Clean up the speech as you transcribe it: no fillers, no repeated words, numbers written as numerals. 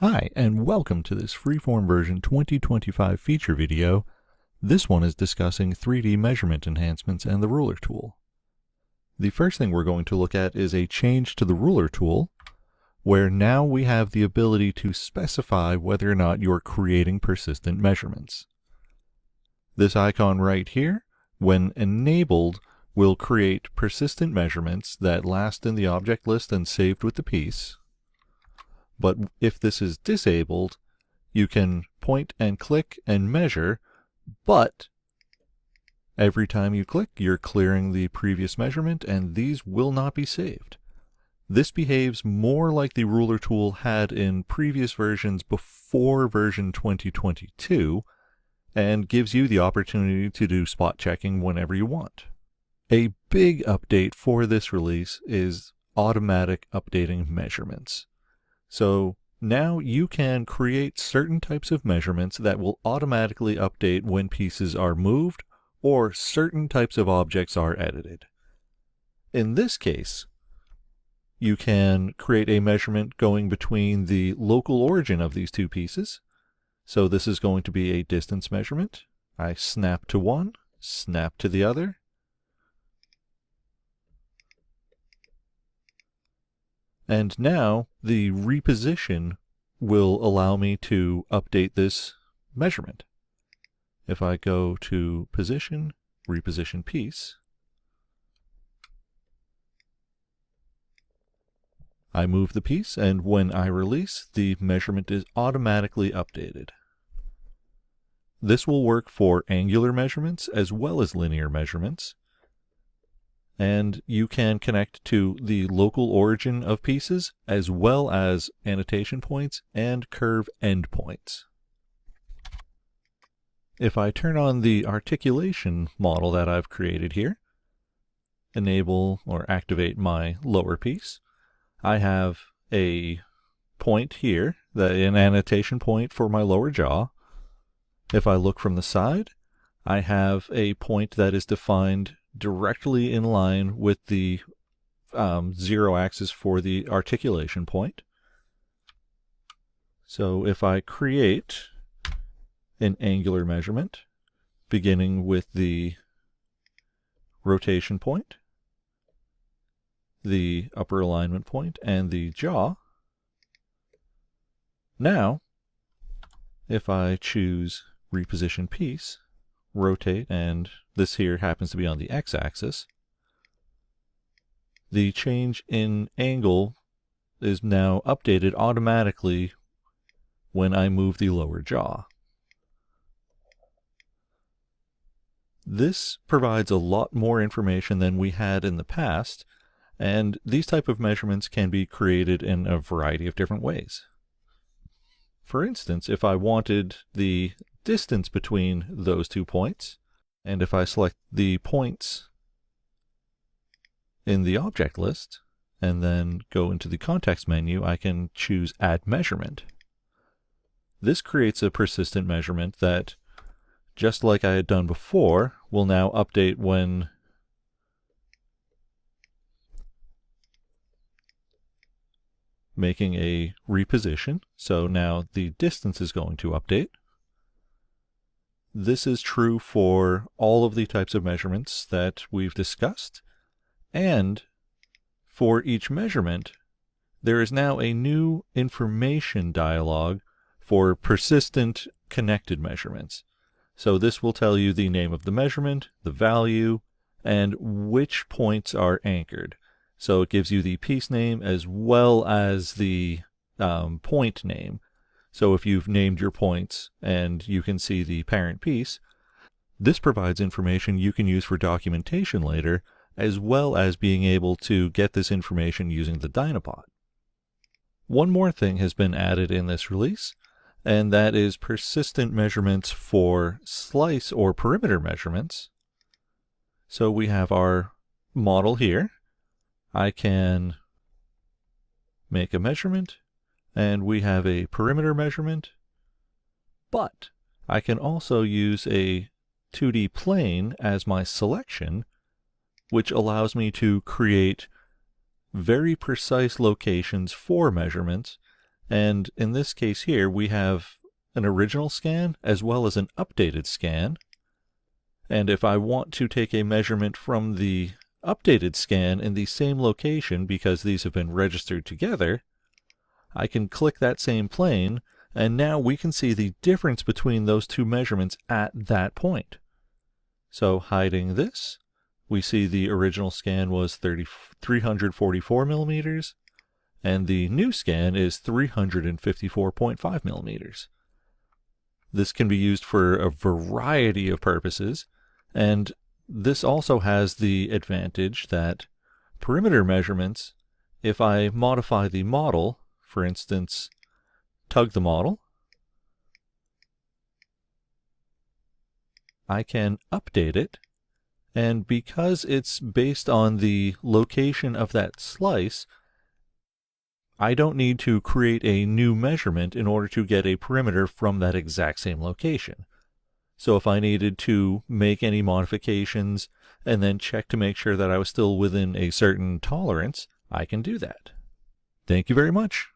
Hi, and welcome to this Freeform version 2025 feature video. This one is discussing 3D measurement enhancements and the ruler tool. The first thing we're going to look at is a change to the ruler tool, where now we have the ability to specify whether or not you're creating persistent measurements. This icon right here, when enabled, will create persistent measurements that last in the object list and saved with the piece. But if this is disabled, you can point and click and measure, but every time you click, you're clearing the previous measurement, and these will not be saved. This behaves more like the ruler tool had in previous versions before version 2022, and gives you the opportunity to do spot checking whenever you want. A big update for this release is automatic updating measurements. So now you can create certain types of measurements that will automatically update when pieces are moved or certain types of objects are edited. In this case, you can create a measurement going between the local origin of these two pieces. So this is going to be a distance measurement. I snap to one, snap to the other. And now the reposition will allow me to update this measurement. If I go to position, reposition piece, I move the piece, and when I release, the measurement is automatically updated. This will work for angular measurements as well as linear measurements. And you can connect to the local origin of pieces as well as annotation points and curve endpoints. If I turn on the articulation model that I've created here, enable or activate my lower piece, I have a point here, an annotation point for my lower jaw. If I look from the side, I have a point that is defined directly in line with the 0 axis for the articulation point. So if I create an angular measurement, beginning with the rotation point, the upper alignment point, and the jaw, now if I choose reposition piece, rotate, and this here happens to be on the x-axis, the change in angle is now updated automatically when I move the lower jaw. This provides a lot more information than we had in the past, and these type of measurements can be created in a variety of different ways. For instance, if I wanted the distance between those 2 points, and if I select the points in the object list and then go into the context menu, I can choose Add Measurement. This creates a persistent measurement that, just like I had done before, will now update when making a reposition. So now the distance is going to update. This is true for all of the types of measurements that we've discussed. And for each measurement, there is now a new information dialog for persistent connected measurements. So this will tell you the name of the measurement, the value, and which points are anchored. So it gives you the piece name as well as the point name. So if you've named your points and you can see the parent piece, this provides information you can use for documentation later, as well as being able to get this information using the Dynapod. One more thing has been added in this release, and that is persistent measurements for slice or perimeter measurements. So we have our model here. I can make a measurement, and we have a perimeter measurement, but I can also use a 2D plane as my selection, which allows me to create very precise locations for measurements And in this case here, we have an original scan as well as an updated scan. And if I want to take a measurement from the updated scan in the same location, because these have been registered together, I can click that same plane, and now we can see the difference between those two measurements at that point. So hiding this, we see the original scan was 344 millimeters, and the new scan is 354.5 millimeters. This can be used for a variety of purposes, and this also has the advantage that perimeter measurements, if I modify the model, for instance, tug the model, I can update it, and because it's based on the location of that slice, I don't need to create a new measurement in order to get a perimeter from that exact same location. So if I needed to make any modifications and then check to make sure that I was still within a certain tolerance, I can do that. Thank you very much.